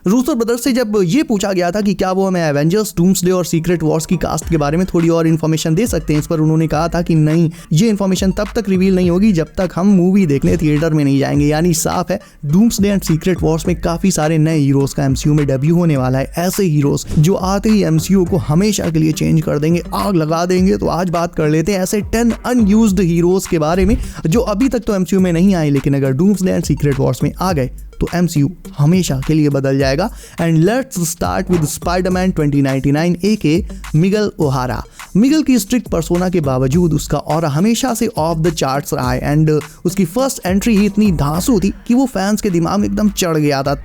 Russo brothers से जब ये पूछा गया था कि क्या वो हमें एवेंजर्स, डूम्सडे और सीक्रेट वॉर्स की कास्ट के बारे में थोड़ी और इन्फॉर्मेशन दे सकते हैं, इस पर उन्होंने कहा था कि नहीं, ये इन्फॉर्मेशन तब तक रिवील नहीं होगी जब तक हम मूवी देखने थिएटर में नहीं जाएंगे। यानी साफ है, डूम्सडे एंड सीक्रेट वॉर्स में काफी सारे नए हीरोज का एमसीयू में डेब्यू होने वाला है, ऐसे हीरोज जो आते ही एमसीयू को हमेशा के लिए चेंज कर देंगे, आग लगा देंगे। तो आज बात कर लेते हैं ऐसे 10 अनयूज्ड हीरोज के बारे में जो अभी तक तो एमसीयू में नहीं आए, लेकिन अगर डूम्सडे एंड सीक्रेट वॉर्स में आ गए तो एमसीयू हमेशा के लिए बदल जाएगा। And let's start with Spiderman 2099 AKA Miguel O'Hara. Miguel की स्ट्रिक्ट पर्सोना के बावजूद उसका ऑरा हमेशा से ऑफ द चार्ट्स रहा है एंड उसकी फर्स्ट एंट्री ही इतनी धांसू थी कि वो फैंस के दिमाग में एकदम चढ़ गया था।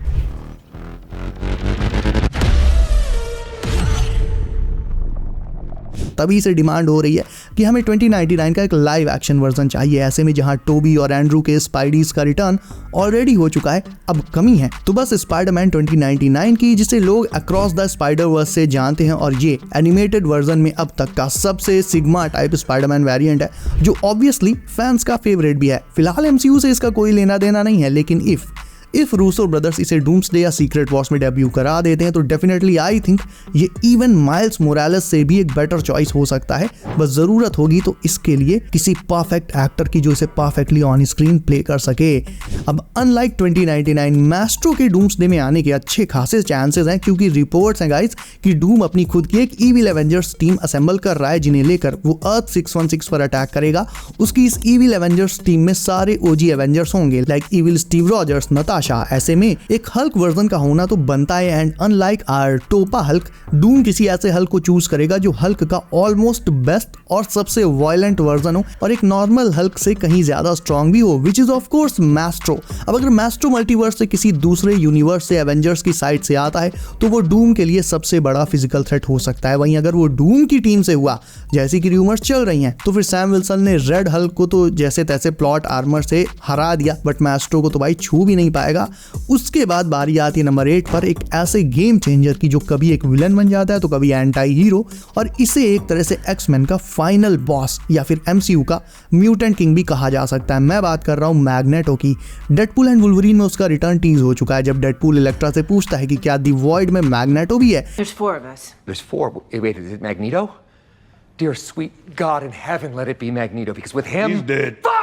तभी से डिमांड हो रही है कि हमें 2099 का एक लाइव एक्शन वर्जन चाहिए, ऐसे में जहां टोबी और एंड्रू के स्पाइडीज का रिटर्न ऑलरेडी हो चुका है, अब कमी है तो बस स्पाइडरमैन 2099 की, जिसे लोग अक्रॉस द स्पाइडर वर्स से जानते हैं। और ये एनिमेटेड वर्जन में अब तक का सबसे सिग्मा टाइप स्पाइडरमैन वेरिएंट है, जो ऑब्वियसली फैंस का फेवरेट भी है। फिलहाल एमसीयू से इसका कोई लेना देना नहीं है, लेकिन इफ रूसो ब्रदर्स इसे डूम्सडे या सीक्रेट वॉर्स में डेब्यू करा देते हैं तो डेफिनेटली आई थिंक ये इवन माइल्स मोरालेस से भी एक बेटर चॉइस हो सकता है। बस जरूरत होगी तो इसके लिए किसी परफेक्ट एक्टर की जो इसे परफेक्टली ऑन स्क्रीन प्ले कर सके। अब अनलाइक 2099, मैस्ट्रो के डूम्सडे में आने के अच्छे खासे चांसेस हैं, क्योंकि रिपोर्ट्स हैं गाइस कि डूम अपनी खुद की एक ईविल एवेंजर्स टीम असेंबल कर रहा है, जिन्हें लेकर वो अर्थ 616 पर अटैक करेगा। उसकी इस ईविल एवेंजर्स टीम में सारे ओजी एवेंजर्स होंगे, like evil Steve Rogers, Natasha. ऐसे में एक हल्क वर्जन का होना तो बनता है। एंड अनलाइक आर टोपा हल्क, डूम किसी ऐसे हल्क को चूज करेगा जो हल्क का ऑलमोस्ट बेस्ट और सबसे वायलेंट वर्जन हो और एक नॉर्मल हल्क से कहीं ज्यादा स्ट्रॉन्ग भी हो, which is of course Maestro. अब अगर मैस्ट्रो मल्टीवर्स से किसी दूसरे यूनिवर्स से एवेंजर्स की साइड से आता है तो वो डूम के लिए सबसे बड़ा फिजिकल थ्रेट हो सकता है। वहीं अगर वो डूम की टीम से हुआ, जैसी कि रूमर्स चल रही हैं, तो फिर सैम विल्सन ने रेड हल्क को तो जैसे तैसे प्लॉट आर्मर से हरा दिया, बट मैस्ट्रो को तो भाई छू भी नहीं पाएगा। उसके बाद बारी आती है नंबर 8 पर, एक ऐसे गेम चेंजर की जो कभी एक विलन बन जाता है तो कभी एंटी हीरो, और इसे एक तरह से एक्समैन का फाइनल बॉस या फिर एमसीयू का म्यूटेंट किंग भी कहा जा सकता है। मैं बात कर रहा हूं मैग्नेटो की। डेडपूल एंड वुल्वरीन में उसका रिटर्न टीज हो चुका है, जब डेडपूल इलेक्ट्रा से पूछता है कि क्या द वॉइड में मैग्नेटो भी है। There's 4 of us. There's 4. Wait, is it Magneto? Dear sweet God in heaven, let it be Magneto, because with him... He's dead. Fuck!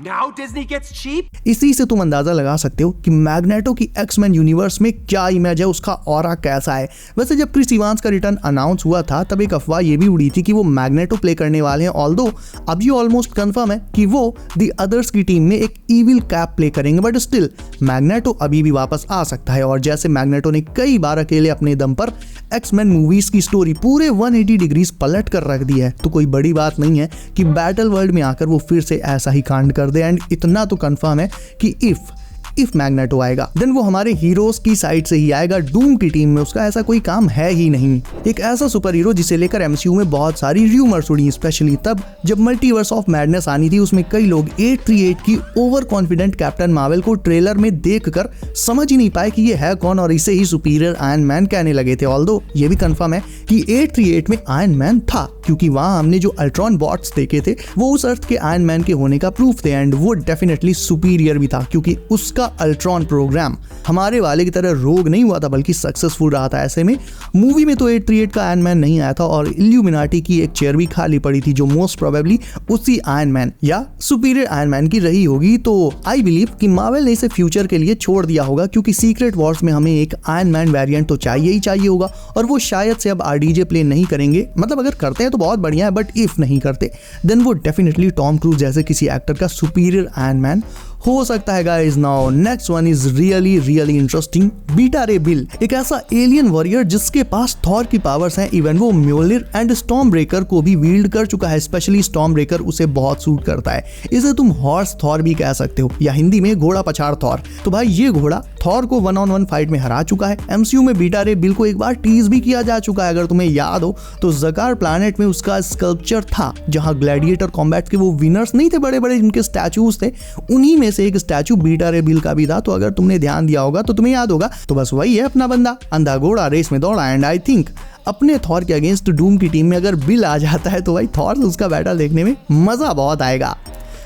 Now Disney gets cheap? इसी से तुम अंदाजा लगा सकते हो कि मैग्नेटो की एक्समैन यूनिवर्स में क्या इमेज है, उसका ऑरा कैसा है। वैसे जब क्रिस इवांस का रिटर्न अनाउंस हुआ था तब एक अफवाह ये भी उड़ी थी कि वो मैग्नेटो प्ले करने वाले हैं, ऑल्दो अब ये ऑलमोस्ट कंफर्म है कि वो द अदर्स की टीम में एक ईविल कैप प्ले करेंगे, बट स्टिल मैग्नेटो अभी भी वापस आ सकता है। और जैसे मैग्नेटो ने कई बार अकेले अपने दम पर एक्समैन मूवीज की स्टोरी पूरे 180 डिग्रीज पलट कर रख दी है, तो कोई बड़ी बात नहीं है कि बैटल वर्ल्ड में आकर वो फिर से ऐसा ही कांड कर दे। एंड इतना तो कंफर्म है कि इफ मैग्नेटो आएगा देन वो हमारे हीरोज की साइड से ही आएगा, डूम की टीम में उसका ऐसा कोई काम है ही नहीं। एक ऐसा सुपर हीरो जिसे लेकर एमसीयू में बहुत सारी रूमर्स उड़ी, स्पेशली तब जब मल्टीवर्स ऑफ मैडनेस आनी थी। उसमें कई लोग 838 की ओवर कॉन्फिडेंट कैप्टन मार्वल को ट्रेलर में देखकर समझ ही नहीं पाए कि ये है कौन, और इसे ही सुपीरियर आयरन मैन कहने लगे थे। ऑल्दो ये भी कंफर्म है कि 838 में आयरन मैन था, क्योंकि वहां हमने जो अल्ट्रॉन बॉट्स देखे थे वो उस अर्थ के आयरन मैन के होने का प्रूफ थे। एंड वो डेफिनेटली सुपीरियर भी था, क्योंकि उसका अल्ट्रॉन प्रोग्राम हमारे वाले की तरह रोग नहीं हुआ था बल्कि सक्सेसफुल रहा था। ऐसे में मूवी में तो 838 का आयरन मैन नहीं आया था और इल्यूमिनाटी की एक चेयर भी खाली पड़ी थी, जो मोस्ट प्रोबेबली उसी आयरन मैन या सुपीरियर आयरन मैन की रही होगी। तो आई बिलीव कि मार्वल ने इसे फ्यूचर के लिए छोड़ दिया होगा, क्योंकि सीक्रेट वॉर्स में हमें एक आयरन मैन वेरिएंट तो चाहिए ही चाहिए होगा, और वो शायद से अब आरडीजे प्ले नहीं करेंगे। मतलब अगर करते हैं तो बहुत बढ़िया है, बट इफ नहीं करते देन वो डेफिनेटली टॉम क्रूज जैसे किसी एक्टर का सुपीरियर आयरन मैन हो सकता है guys. Now next one is really interesting. Beta रे बिल, एक ऐसा एलियन वॉरियर जिसके पास थॉर की पावर्स हैं। इवन वो म्योलिर एंड स्टॉर्म ब्रेकर को भी वील्ड कर चुका है, स्पेशली स्टॉर्म ब्रेकर उसे बहुत सूट करता है। इसे तुम हॉर्स थॉर भी कह सकते हो, या हिंदी में घोड़ा पछाड़ थॉर। तो भाई ये घोड़ा थॉर को 1-on-1 फाइट में हरा चुका है। एमसीयू में बीटा रे बिल को एक बार टीज भी किया जा चुका है, अगर तुम्हें याद हो तो ज़कार प्लैनेट में उसका स्कल्पचर था, जहां ग्लैडिएटर कॉम्बैट के वो विनर्स नहीं थे बड़े बड़े जिनके स्टैचूज थे, उन्हीं में से एक स्टैचू बीटा रे बिल का भी था। तो अगर तुमने ध्यान दिया होगा तो तुम्हें याद होगा, तो बस वही है अपना बंदा, अंधा घोड़ा रेस में दौड़ा। एंड आई थिंक अपने थॉर के अगेंस्ट डूम की टीम में अगर बिल आ जाता है तो भाई थॉर उसका बैटल देखने में मजा बहुत आएगा।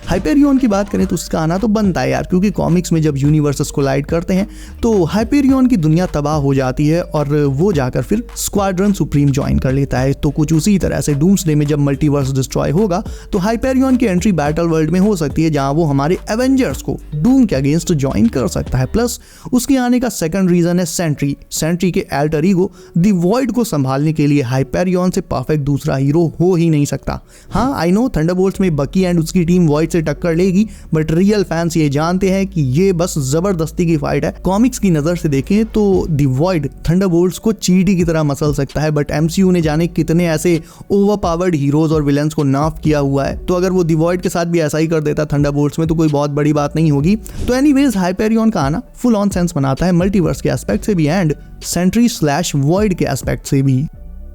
हाइपेरियन की बात करें तो उसका आना तो बनता है यार, क्योंकि कॉमिक्स में जब यूनिवर्सेस कोलाइड करते हैं तो हाइपेरियन की दुनिया तबाह हो जाती है और वो जाकर फिर स्क्वाड्रन सुप्रीम ज्वाइन कर लेता है। तो कुछ उसी तरह से डूम्सडे में जब मल्टीवर्स डिस्ट्रॉय होगा तो हाइपेरियन की एंट्री बैटल वर्ल्ड में हो सकती है, जहां वो हमारे एवेंजर्स को डूम के अगेंस्ट ज्वाइन कर सकता है। प्लस उसके आने का सेकंड रीजन है सेंट्री। सेंट्री के अल्टर ईगो द वॉइड को संभालने के लिए हाइपेरियन से परफेक्ट दूसरा हीरो हो ही नहीं सकता। हाँ, आई नो थंडरबोल्ट्स में बकी एंड उसकी टीम वॉइड से टक्कर लेगी, बट रियल फैंस ये जानते हैं कि ये बस जबरदस्ती की फाइट है। कॉमिक्स की नजर से देखें तो द वॉइड थंडरबोल्ट्स को चींटी की तरह मसल सकता है, बट एमसीयू ने जाने कितने ऐसे ओवरपावर्ड हीरोज और विलेंस को नाफ किया हुआ है, तो अगर वो द वॉइड के साथ भी ऐसा ही कर देता थंडरबोल्ट्स में तो कोई बहुत बड़ी बात नहीं होगी। तो एनीवेज हाइपेरियन का आना फुल ऑन सेंस बनाता है मल्टीवर्स के एस्पेक्ट से भी एंड सेंट्री/वॉइड के एस्पेक्ट से भी।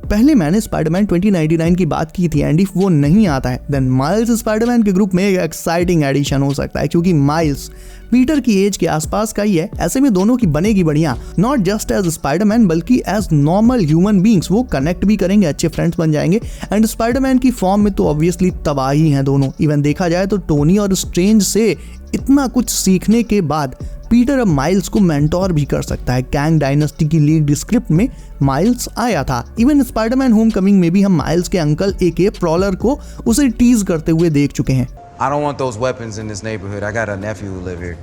पहले मैंने स्पाइडरमैन 2099 की बात की थी एंड इफ वो नहीं आता है देन माइल्स स्पाइडरमैन के ग्रुप में एक एक्साइटिंग एडिशन हो सकता है, क्योंकि माइल्स पीटर की एज के आसपास का ही है। ऐसे में दोनों की बनेगी बढ़िया, नॉट जस्ट एज स्पाइडरमैन बल्कि एज नॉर्मल ह्यूमन बींग्स। वो कनेक्ट भी करेंगे, अच्छे फ्रेंड्स बन जाएंगे एंड स्पाइडरमैन की फॉर्म में तो ऑब्वियसली तबाही हैं दोनों। इवन देखा जाए तो टोनी और स्ट्रेंज से इतना कुछ सीखने के बाद पीटर अब माइल्स को मेंटोर भी कर सकता है। कैंग डायनेस्टी की लीड स्क्रिप्ट में माइल्स आया था। इवन स्पाइडरमैन होमकमिंग में भी हम माइल्स के अंकल एके प्रॉलर को उसे टीज करते हुए देख चुके हैं। I don't want those weapons in this neighborhood. I got a nephew who live here.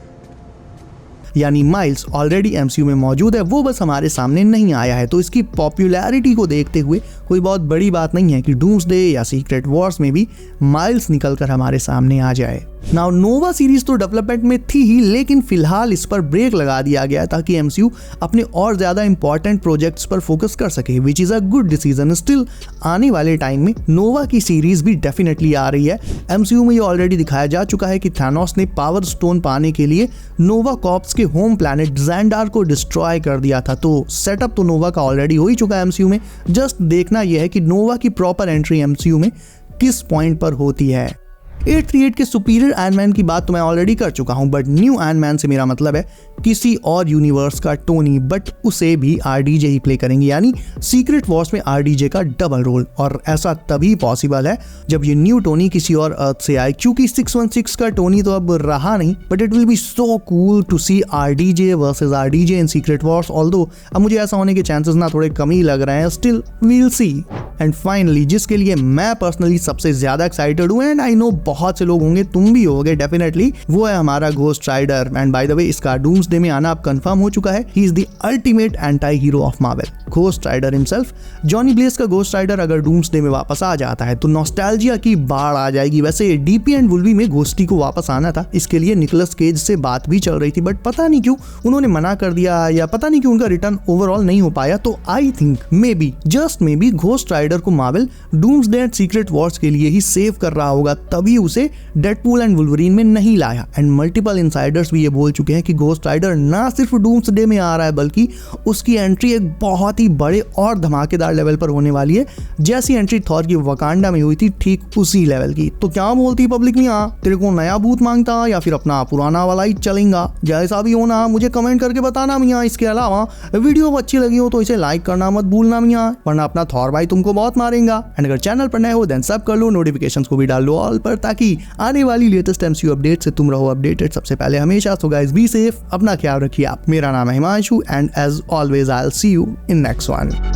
यानी माइल्स ऑलरेडी एमसीयू में मौजूद है, वो बस हमारे सामने नहीं आया है। तो इसकी पॉपुलैरिटी को देखते हुए कोई बहुत बड़ी बात नहीं है कि डूम्सडे या सीक्रेट वॉर्स में भी माइल्स निकलकर हमारे सामने आ जाए। नाउ नोवा सीरीज तो डेवलपमेंट में थी ही, लेकिन फिलहाल इस पर ब्रेक लगा दिया गया ताकि एमसीयू अपने और ज्यादा इंपॉर्टेंट प्रोजेक्ट्स पर फोकस कर सके, which is a good decision. Still आने वाले टाइम में नोवा की सीरीज भी डेफिनेटली आ रही है। एमसीयू में ये ऑलरेडी दिखाया जा चुका है कि थानोस ने पावर स्टोन पाने के लिए नोवा कॉर्प्स के होम प्लैनेट ज़ैंडार को डिस्ट्रॉय कर दिया था। तो सेटअप तो नोवा का ऑलरेडी हो ही चुका है एमसीयू में, जस्ट देखना यह है कि नोवा की प्रॉपर एंट्री एमसीयू में किस पॉइंट पर होती है। 838 के सुपीरियर आयरन की बात तो मैं ऑलरेडी कर चुका हूं, बट न्यू आयरन से मेरा मतलब है किसी और यूनिवर्स का टोनी, बट उसे भी आरडीजे ही प्ले करेंगे, यानी सीक्रेट वॉर्स में आरडीजे का डबल रोल। और ऐसा तभी पॉसिबल है जब ये न्यू टोनी किसी और अर्थ से आए, क्योंकि 616 का टोनी तो अब रहा नहीं, but it will be so cool to see RDJ versus RDJ in Secret Wars. Although अब मुझे ऐसा होने के चांसेस ना थोड़े कम ही लग रहे हैं, still we will see. And finally जिसके लिए मैं पर्सनली सबसे ज्यादा एक्साइटेड हूं एंड आई नो बहुत से लोग होंगे, तुम भी होगे डेफिनेटली, वो है हमारा Ghost Rider. And by the way इसका डूम्सडे में आना अब कंफर्म हो चुका है। He is the ultimate anti hero of Marvel, Ghost Rider himself. Johnny Blaze का घोस्ट राइडर अगर डूम्सडे में वापस आ जाता है तो नॉस्टैल्जिया की बाढ़ आ जाएगी। वैसे डीपी एंड वुल्वी में घोस्टी को वापस आना था, इसके लिए निकोलस केज से बात भी चल रही थी, बट पता नहीं क्यों उन्होंने मना कर दिया, या पता नहीं क्यों उनका रिटर्न ओवरऑल नहीं हो पाया। तो I think maybe just maybe Ghost Rider को Marvel Doomsday and Secret Wars के लिए ही सेव कर रहा होगा, तभी उसे डेडपूल एंड वुल्वरीन में नहीं लाया। एंड मल्टीपल इनसाइडर्स भी ये बोल चुके हैं कि घोस्ट राइडर ना सिर्फ डूम्सडे में आ रहा है बल्कि उसकी एंट्री एक बहुत ही बड़े और धमाकेदार लेवल पर होने वाली है, जैसी एंट्री थॉर की वकांडा में हुई थी ठीक उसी लेवल की। तो क्या बोलती पब्लिक मियां, तेरे को नया भूत मांगता या फिर अपना पुराना वाला ही चलेगा? जैसा भी हो ना मुझे कमेंट करके बताना मियां। इसके अलावा वीडियो अच्छी लगी हो तो इसे लाइक करना मत भूलना मियां, वरना अपना थॉर भाई तुमको बहुत मारेगा। एंड अगर चैनल पर नए हो देन सब कर लो, नोटिफिकेशंस को भी डाल लो ऑल पर, ताकि आने वाली लेटेस्ट एमसीयू अपडेट से तुम रहो अपडेटेड सबसे पहले हमेशा। सो गाइस बी सेफ, अपना ख्याल रखिए आप। मेरा नाम है Himanshu and as always I will see you in next one.